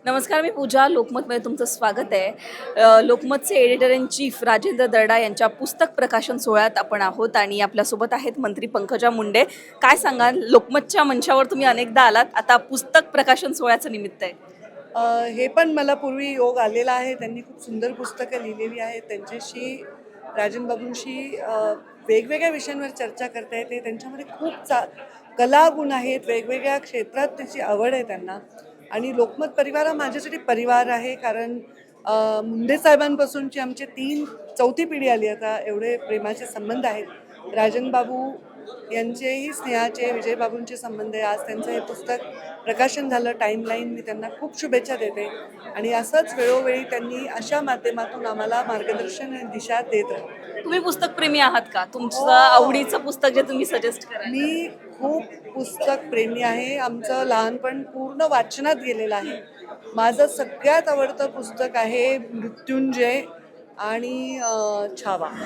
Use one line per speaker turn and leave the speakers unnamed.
नमस्कार, मी पूजा. लोकमतमध्ये तुमचं स्वागत आहे. लोकमतचे एडिटर इन चीफ राजेंद्र दर्डा यांच्या पुस्तक प्रकाशन सोहळ्यात आपण आहोत आणि आपल्यासोबत आहेत मंत्री पंकजा मुंडे. काय सांगाल, लोकमतच्या मंचावर तुम्ही अनेकदा आलात, आता पुस्तक प्रकाशन सोहळ्याचं निमित्त आहे.
हे पण मला पूर्वी योग आलेला आहे. त्यांनी खूप सुंदर पुस्तकं लिहिलेली आहेत. त्यांच्याशी राजन बाबूंशी वेगवेगळ्या विषयांवर चर्चा करता येते. त्यांच्यामध्ये खूप कलागुण आहेत. वेगवेगळ्या क्षेत्रात त्याची आवड आहे त्यांना. आणि लोकमत परिवार हा माझ्यासाठी परिवार आहे, कारण मुंडे साहेबांपासूनची आमची चौथी पिढी आली आता. एवढे प्रेमाचे संबंध आहेत. राजन बाबू यांचेही स्नेहाचे, विजयबाबूंचे संबंध आहे. आज त्यांचं हे पुस्तक प्रकाशन झालं, टाईमलाईन. मी त्यांना खूप शुभेच्छा देते आणि असंच वेळोवेळी त्यांनी अशा माध्यमातून आम्हाला मार्गदर्शन आणि दिशा देत राहतात.
तुम्ही पुस्तक प्रेमी आहात का? तुमचं
हो.
आवडीचं पुस्तक जे तुम्ही सजेस्ट कराल?
मी खूप पुस्तक प्रेमी आहे. आमचं लहानपण पूर्ण वाचनात गेलेलं आहे. माझं सगळ्यात आवडतं पुस्तक आहे मृत्युंजय आणि छावा.